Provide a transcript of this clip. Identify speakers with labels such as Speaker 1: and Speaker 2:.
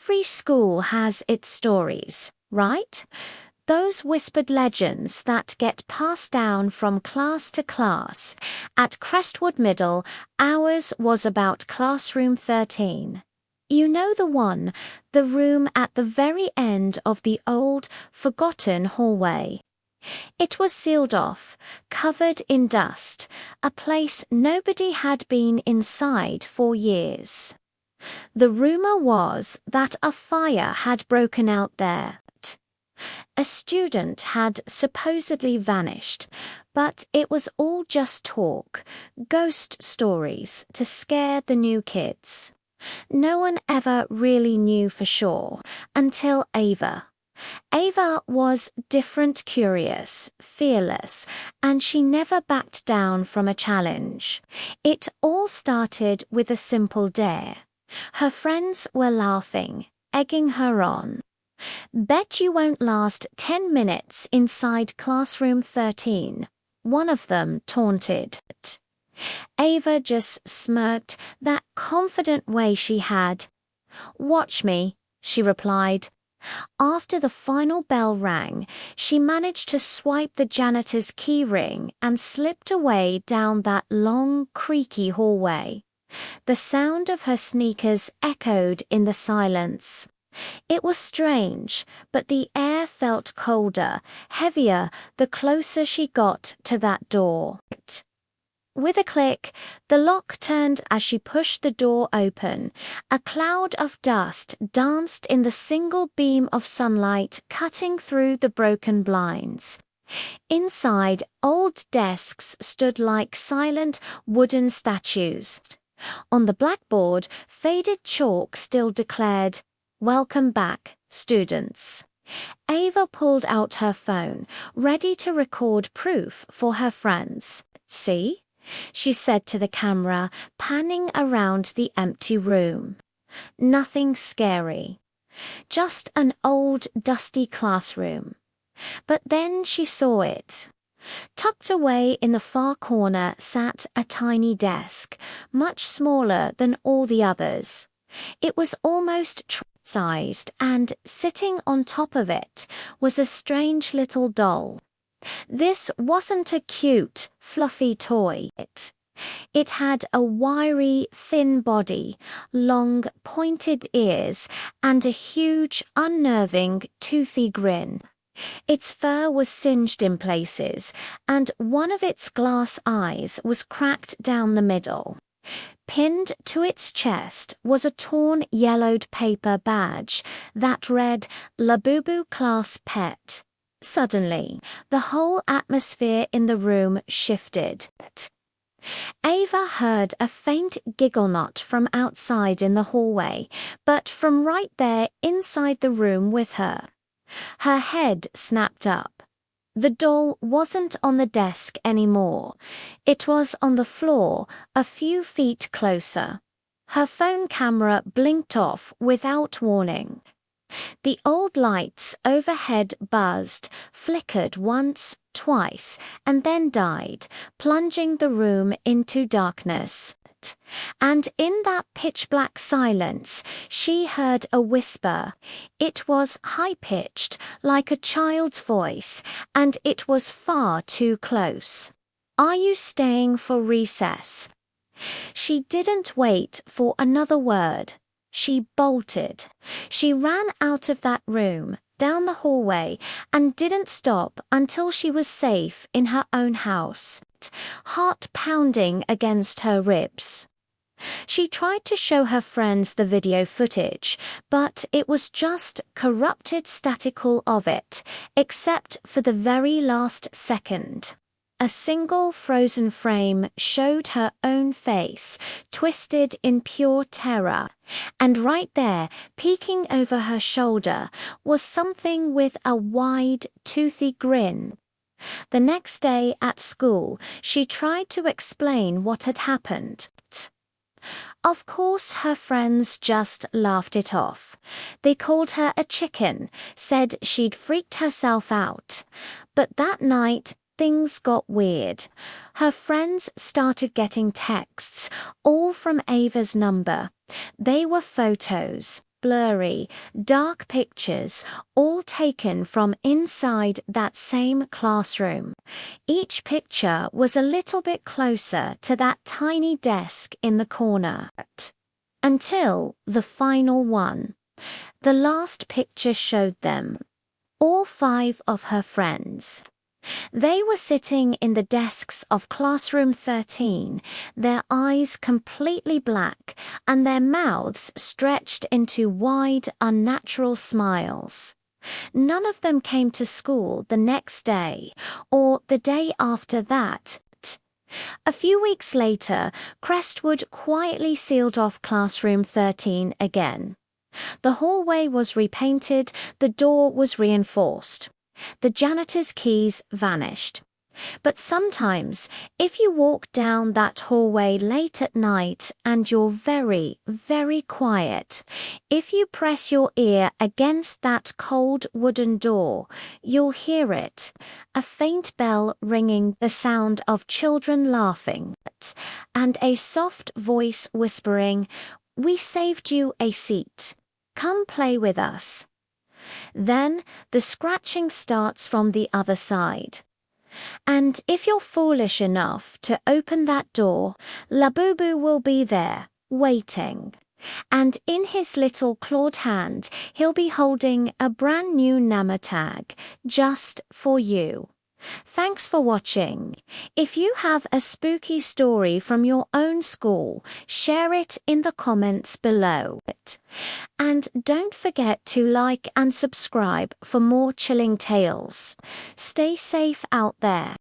Speaker 1: Every school has its stories, right? Those whispered legends that get passed down from class to class. At Crestwood Middle, ours was about Classroom 13. You know the one, the room at the very end of the old, forgotten hallway. It was sealed off, covered in dust, a place nobody had been inside for years. The rumor was that a fire had broken out there. A student had supposedly vanished, but it was all just talk, ghost stories to scare the new kids. No one ever really knew for sure until Ava. Ava was different, curious, fearless, and she never backed down from a challenge. It all started with a simple dare. Her friends were laughing, egging her on. "Bet you won't last 10 minutes inside Classroom 13, one of them taunted. Ava just smirked, that confident way she had. "Watch me," she replied. After the final bell rang, she managed to swipe the janitor's key ring and slipped away down that long, creaky hallway. The sound of her sneakers echoed in the silence. It was strange, but the air felt colder, heavier the closer she got to that door. With a click, the lock turned as she pushed the door open. A cloud of dust danced in the single beam of sunlight cutting through the broken blinds. Inside, old desks stood like silent wooden statues. On the blackboard, faded chalk still declared, "Welcome back, students." Ava pulled out her phone, ready to record proof for her friends. "See?" she said to the camera, panning around the empty room. Nothing scary. Just an old, dusty classroom. But then she saw it. Tucked away in the far corner sat a tiny desk, much smaller than all the others. It was almost sized, and sitting on top of it was a strange little doll. This wasn't a cute, fluffy toy. It had a wiry, thin body, long, pointed ears, and a huge, unnerving, toothy grin. Its fur was singed in places, and one of its glass eyes was cracked down the middle. Pinned to its chest was a torn, yellowed paper badge that read "Labubu Class Pet." Suddenly, the whole atmosphere in the room shifted. Ava heard a faint giggle not from outside in the hallway, but from right there inside the room with her. Her head snapped up. The doll wasn't on the desk anymore. It was on the floor, a few feet closer. Her phone camera blinked off without warning. The old lights overhead buzzed, flickered once, twice, and then died, plunging the room into darkness. And in that pitch-black silence, she heard a whisper. It was high-pitched, like a child's voice, and it was far too close. "Are you staying for recess?" She didn't wait for another word. She bolted. She ran out of that room, down the hallway, and didn't stop until she was safe in her own house, heart pounding against her ribs. She tried to show her friends the video footage, but it was just corrupted statical of it, except for the very last second. A single frozen frame showed her own face, twisted in pure terror, and right there, peeking over her shoulder, was something with a wide, toothy grin. The next day at school, she tried to explain what had happened. Of course, her friends just laughed it off. They called her a chicken, said she'd freaked herself out. But that night, things got weird. Her friends started getting texts, all from Ava's number. They were photos. blurry, dark pictures, all taken from inside that same classroom. Each picture was a little bit closer to that tiny desk in the corner. Until the final one. The last picture showed them, all 5 of her friends. They were sitting in the desks of classroom 13, their eyes completely black and their mouths stretched into wide, unnatural smiles. None of them came to school the next day or the day after that. A few weeks later, Crestwood quietly sealed off classroom 13 again. The hallway was repainted, the door was reinforced. The janitor's keys vanished. But sometimes, if you walk down that hallway late at night and you're very, very quiet, if you press your ear against that cold wooden door, you'll hear it, a faint bell ringing, the sound of children laughing, and a soft voice whispering, "We saved you a seat. Come play with us." Then the scratching starts from the other side. And if you're foolish enough to open that door, Labubu will be there, waiting. And in his little clawed hand, he'll be holding a brand new Nama tag, just for you. Thanks for watching. If you have a spooky story from your own school, share it in the comments below. And don't forget to like and subscribe for more chilling tales. Stay safe out there.